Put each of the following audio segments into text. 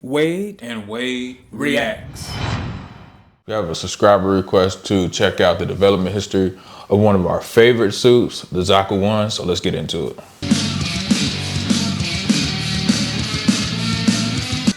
Wade and Wade Reacts. We have a subscriber request to check out the development history of one of our favorite suits, the Zaku one, so let's get into it.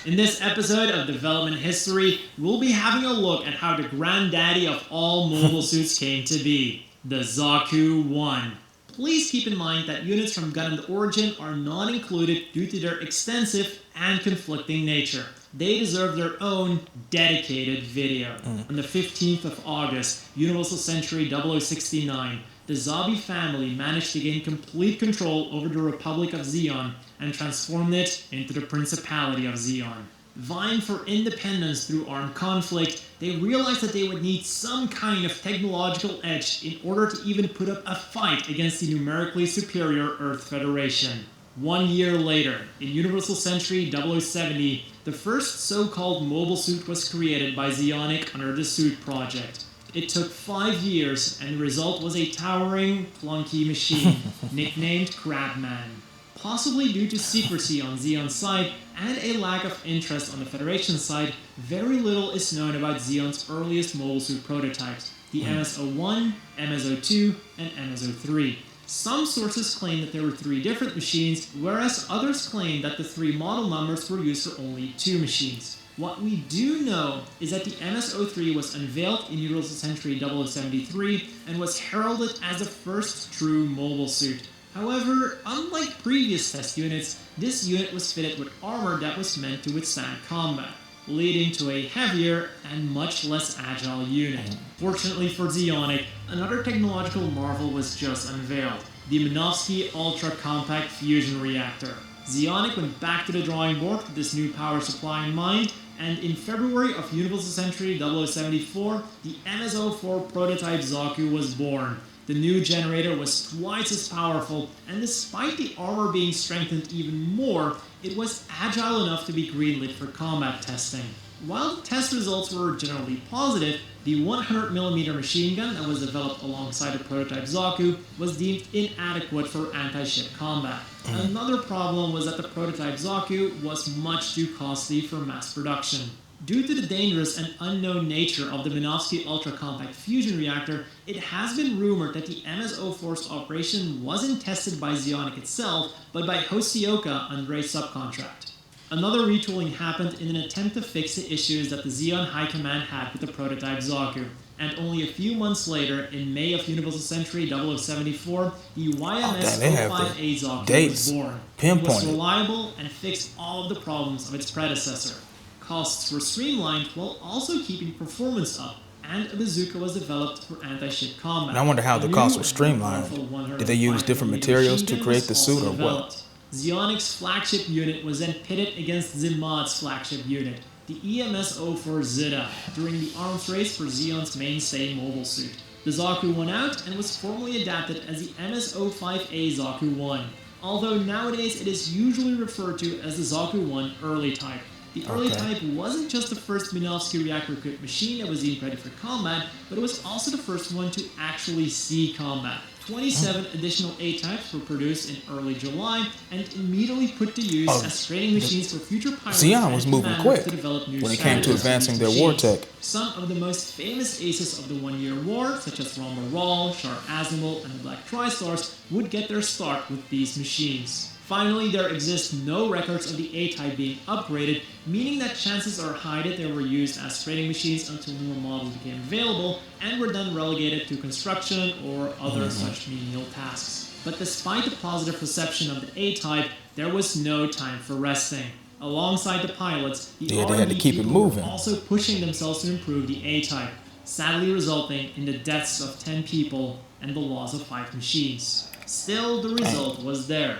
In this episode of Development History, we'll be having a look at how the granddaddy of all mobile suits came to be, the Zaku 1. Please keep in mind that units from Gundam Origin are not included due to their extensive and conflicting nature. They deserve their own dedicated video. On the 15th of August, Universal Century 0069, the Zabi family managed to gain complete control over the Republic of Zeon and transformed it into the Principality of Zeon. Vying for independence through armed conflict, they realized that they would need some kind of technological edge in order to even put up a fight against the numerically superior Earth Federation. 1 year later, in Universal Century 0070, the first so-called mobile suit was created by Zeonic under the Suit Project. It took 5 years, and the result was a towering, clunky machine, nicknamed Crabman. Possibly due to secrecy on Zeon's side and a lack of interest on the Federation side, very little is known about Zeon's earliest mobile suit prototypes, the MS-01, MS-02, and MS-03. Some sources claim that there were 3 different machines, whereas others claim that the 3 model numbers were used for only 2 machines. What we do know is that the MS-03 was unveiled in Universal Century 0073 and was heralded as the first true mobile suit. However, unlike previous test units, this unit was fitted with armor that was meant to withstand combat, leading to a heavier and much less agile unit. Fortunately for Zeonic, another technological marvel was just unveiled, the Minovsky Ultra Compact Fusion Reactor. Zeonic went back to the drawing board with this new power supply in mind, and in February of Universal Century 0074, the MS-04 prototype Zaku was born. The new generator was twice as powerful, and despite the armor being strengthened even more, it was agile enough to be greenlit for combat testing. While the test results were generally positive, the 100mm machine gun that was developed alongside the prototype Zaku was deemed inadequate for anti-ship combat. Another problem was that the prototype Zaku was much too costly for mass production. Due to the dangerous and unknown nature of the Minovsky Ultra Compact Fusion Reactor, it has been rumored that the MS-04's operation wasn't tested by Zeonic itself, but by Hoshioka under a subcontract. Another retooling happened in an attempt to fix the issues that the Zeon High Command had with the prototype Zaku, and only a few months later, in May of Universal Century 0074, the YMS-05A Zaku was born. It was reliable and fixed all of the problems of its predecessor. Costs were streamlined while also keeping performance up, and a bazooka was developed for anti-ship combat. And I wonder how the costs were streamlined. Did they use different materials to create the suit or what? Zeonic's flagship unit was then pitted against Zimad's flagship unit, the EMS-04 Zeta, during the arms race for Zeon's mainstay mobile suit. The Zaku won out and was formally adapted as the MS-05A Zaku 1, although nowadays it is usually referred to as the Zaku 1 early type. The early type wasn't just the first Minovsky reactor-equipped machine that was deemed ready for combat, but it was also the first one to actually see combat. 27 additional A-types were produced in early July and immediately put to use as training machines for future pilots. Zeon was moving quick when it came to advancing their war tech. Some of the most famous aces of the 1 year war, such as Ramba Ral, Char Azimuth, and the Black Tri-Stars, would get their start with these machines. Finally, there exist no records of the A-type being upgraded, meaning that chances are high that they were used as training machines until newer models became available and were then relegated to construction or other such menial tasks. But despite the positive reception of the A-type, there was no time for resting. Alongside the pilots, the R&D people were also pushing themselves to improve the A-type, sadly resulting in the deaths of 10 people and the loss of 5 machines. Still, the result was there.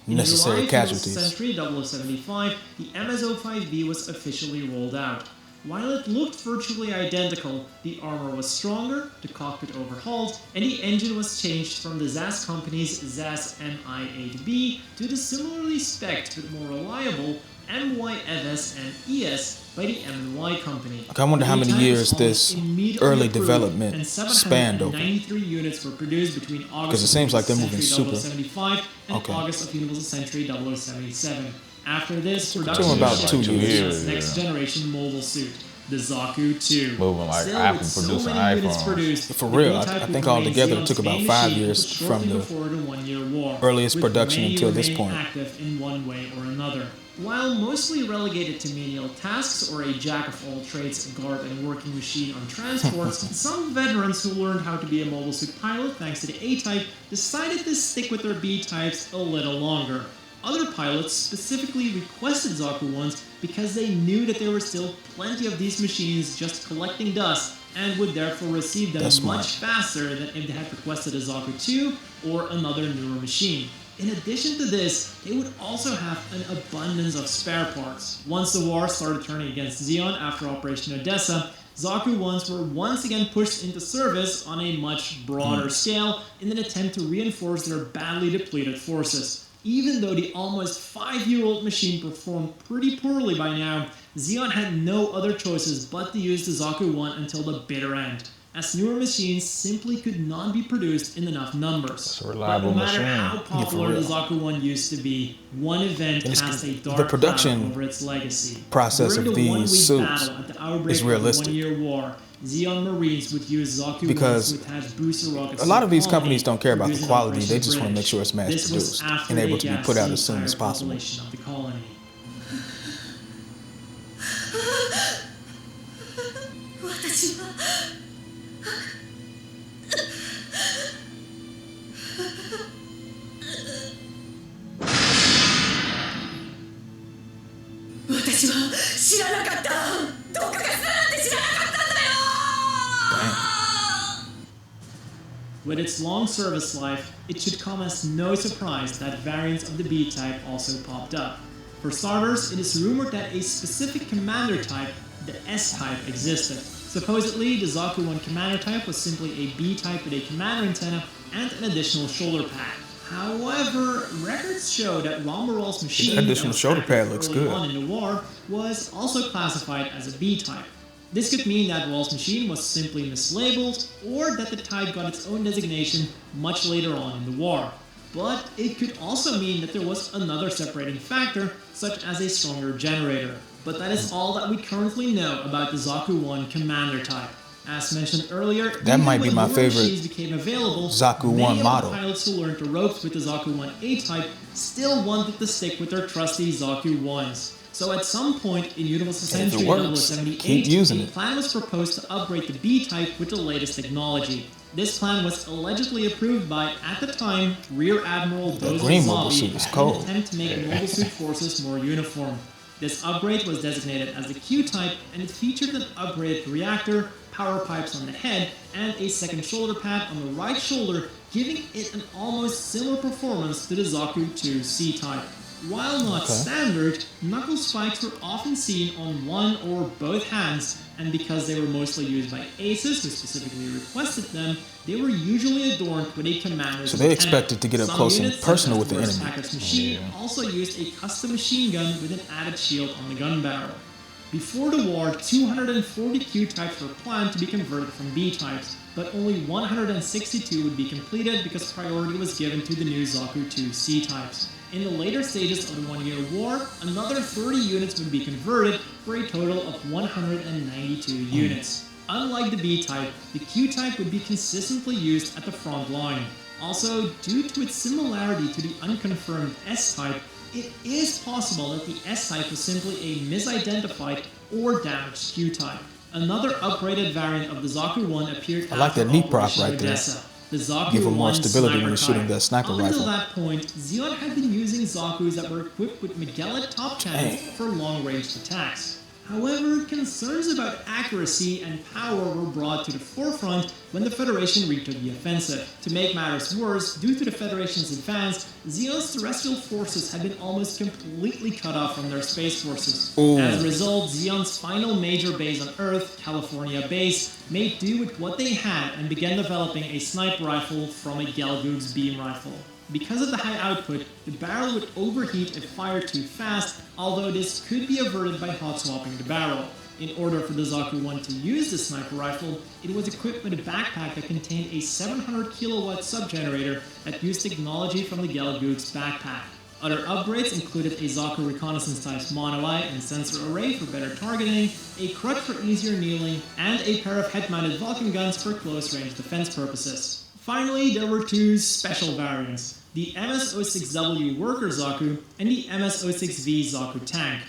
In Necessary casualties. Century 0075, the MS-05B was officially rolled out. While it looked virtually identical, the armor was stronger, the cockpit overhauled, and the engine was changed from the ZAS company's ZAS MI-8B to the similarly spec'd but more reliable MY-FS and ES by the M&Y company. I wonder how many years this early development spanned over. 93 units were produced between August Because it seems like they're moving super. and August of Universal Century 0077. After this, Took production about shifted 2 to years. Zeon's next generation mobile suit, the Zaku 2. Moving like Still, Apple with so producing many units iPhones. produced, For the real, B-type I would think remain altogether it Zeon's took about main 5 machine years until from shortly the before the 1-year war, earliest with production many until this remaining point. active in one way or another. While mostly relegated to menial tasks or a jack-of-all-trades guard and working machine on transports, some veterans who learned how to be a mobile suit pilot thanks to the A-type decided to stick with their B-types a little longer. Other pilots specifically requested Zaku 1s because they knew that there were still plenty of these machines just collecting dust and would therefore receive them much faster than if they had requested a Zaku 2 or another newer machine. In addition to this, they would also have an abundance of spare parts. Once the war started turning against Zeon after Operation Odessa, Zaku 1s were once again pushed into service on a much broader scale in an attempt to reinforce their badly depleted forces. Even though the almost 5-year-old machine performed pretty poorly by now, Zeon had no other choices but to use the Zaku 1 until the bitter end, as newer machines simply could not be produced in enough numbers. It's a reliable but no matter machine. how popular the Zaku 1 used to be, one event cast a dark production cloud over its legacy. process During of the these one-week suits battle at the outbreak is of the realistic. 1-year war, Zeon Marines would use Zaku Because 1s to attach booster rockets a lot of these to companies don't care about the using quality, Operation they just want to make sure it's mass This was produced after and able they to be gassed put out the as soon as entire possible. population of the colony. 私は私は知らなかった毒ガスだなんて知らなかったんだよ With its long service life, it should come as no surprise that variants of the B-type also popped up. For starters, it is rumored that a specific commander type, the S-type, existed. Supposedly, the Zaku 1 commander type was simply a B-type with a commander antenna and an additional shoulder pad. However, records show that Romberol's machine The additional that was shoulder pad active looks early good. on in the war was also classified as a B-type. This could mean that Wall's machine was simply mislabeled, or that the type got its own designation much later on in the war. But it could also mean that there was another separating factor, such as a stronger generator. But that is all that we currently know about the Zaku 1 commander type. As mentioned earlier, That even might be when my newer favorite machines became available, Zaku 1 many of model. the pilots who learned the ropes with the Zaku 1A type still wanted to stick with their trusty Zaku 1s. So at some point in Universal If it Century works, 078, keep using a it. plan was proposed to upgrade the B-type with the latest technology. This plan was allegedly approved by, at the time, Rear Admiral Dozo green mobile suit Zabi is in cold. an attempt to make mobile suit forces more uniform. This upgrade was designated as the Q-type, and it featured an upgraded reactor, power pipes on the head, and a second shoulder pad on the right shoulder, giving it an almost similar performance to the Zaku 2 C-type. While not standard, knuckle spikes were often seen on one or both hands, and because they were mostly used by aces who specifically requested them, they were usually adorned with a commander's So they antenna. expected to get up Some close and units, personal such with the as enemy. Hacker's machine also used a custom machine gun with an added shield on the gun barrel. Before the war, 240 Q-types were planned to be converted from B-types, but only 162 would be completed because priority was given to the new Zaku 2 C-types. In the later stages of the 1-year war, another 30 units would be converted for a total of 192 units. Unlike the B-type, the Q-type would be consistently used at the front line. Also, due to its similarity to the unconfirmed S-type, it is possible that the S-type was simply a misidentified or damaged Q-type. Another upgraded variant of the Zaku 1 appeared I like after that knee prop Operation right there. Odessa. The Zaku Give 'em more 1 stability when sniper you're shooting type. that sniper Up rifle. until that point, Zeon had been using Zakus that were equipped with Magellan top cannons for long-range attacks. However, concerns about accuracy and power were brought to the forefront when the Federation retook the offensive. To make matters worse, due to the Federation's advance, Zeon's terrestrial forces had been almost completely cut off from their space forces. Ooh. As a result, Zeon's final major base on Earth, California Base, made do with what they had and began developing a sniper rifle from a Gelgoog's beam rifle. Because of the high output, the barrel would overheat if fired too fast, although this could be averted by hot swapping the barrel. In order for the Zaku 1 to use the sniper rifle, it was equipped with a backpack that contained a 700 kilowatt subgenerator that used technology from the Gelgoog's backpack. Other upgrades included a Zaku reconnaissance type mono eye and sensor array for better targeting, a crutch for easier kneeling, and a pair of head-mounted Vulcan guns for close-range defense purposes. Finally, there were two special variants, the MS-06W Worker Zaku and the MS-06V Zaku Tank.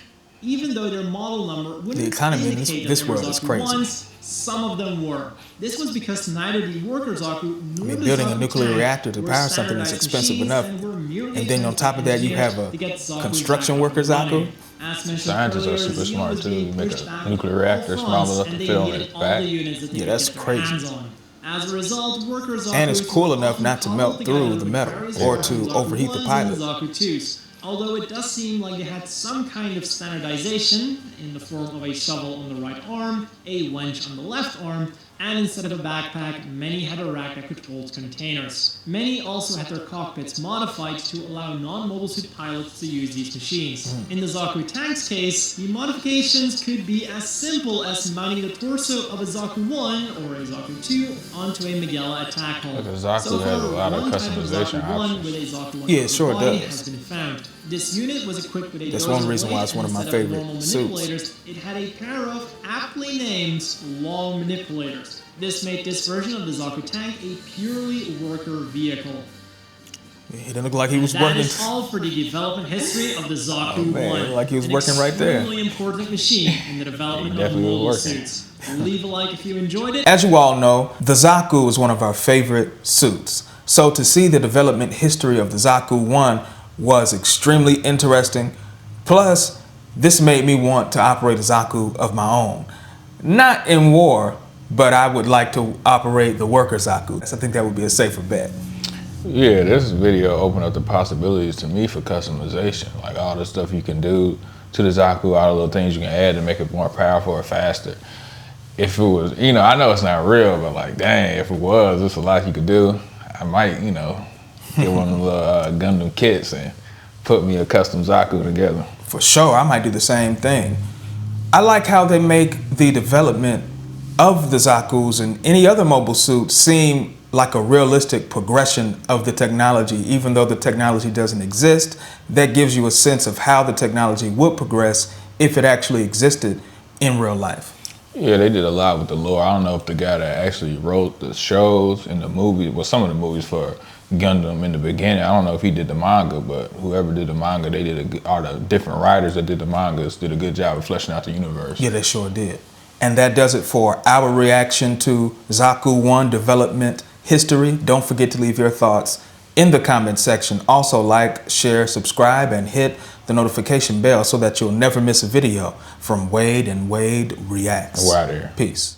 Even though their model number wouldn't The economy in indicate this that they were world is Zaku crazy. ones, some of them were. This was because neither the Worker Zaku nor the building a Zaku nuclear Tank reactor to were power something that's standardized expensive machines enough. and were merely And then on top of that, you have a to get Zaku construction back worker up and running. Zaku. As mentioned Scientists are earlier, super Xeon smart was too. being You make pushed a back nuclear on all reactor small fronts, enough and to they fit on needed its all back. the units that they Yeah, could that's get their crazy. hands on. As a result, Worker Zaku And it's cool enough often not to cobbled melt through together the with metal various or versions to of overheat the Zaku 1s pilot. and Zaku 2s. Although it does seem like they had some kind of standardization in the form of a shovel on the right arm, a winch on the left arm, and instead of a backpack, many had a rack that could hold containers. Many also had their cockpits modified to allow non-mobile suit pilots to use these machines. In the Zaku Tank's case, the modifications could be as simple as mounting the torso of a Zaku 1 or a Zaku 2 onto a Magella attack hull. Look, the Zaku has a lot of one type customization Zaku 1 options. with a Zaku 1 Yeah, it sure body does. has been found. This unit was equipped with a That's dozer one reason why blade, it's one of and my instead favorite normal suits. manipulators, it had a pair of aptly named long manipulators. This made this version of the Zaku Tank a purely worker vehicle. He didn't look like he was That working. is all for the development history of the Zaku man, 1. like he was an working right there. extremely important machine in the development of definitely was mobile working. suits. Leave a like if you enjoyed it. As you all know, the Zaku is one of our favorite suits. So to see the development history of the Zaku 1 was extremely interesting. Plus, this made me want to operate a Zaku of my own. Not in war, but I would like to operate the worker Zaku. I think that would be a safer bet. Yeah, this video opened up the possibilities to me for customization. Like all the stuff you can do to the Zaku, all the little things you can add to make it more powerful or faster. If it was, you know, I know it's not real, but like, dang, if it was, there's a lot you could do. I might, you know, get one of the little Gundam kits and put me a custom Zaku together. For sure, I might do the same thing. I like how they make the development of the Zakus and any other mobile suit seem like a realistic progression of the technology. Even though the technology doesn't exist, that gives you a sense of how the technology would progress if it actually existed in real life. Yeah, they did a lot with the lore. I don't know if the guy that actually wrote the shows and the movies, well, some of the movies for Gundam in the beginning, I don't know if he did the manga, but whoever did the manga, they did all the different writers that did the mangas did a good job of fleshing out the universe. Yeah, they sure did. And that does it for our reaction to Zaku 1 development history. Don't forget to leave your thoughts in the comment section. Also like, share, subscribe, and hit the notification bell so that you'll never miss a video from Wade and Wade Reacts. We're out of here. Peace.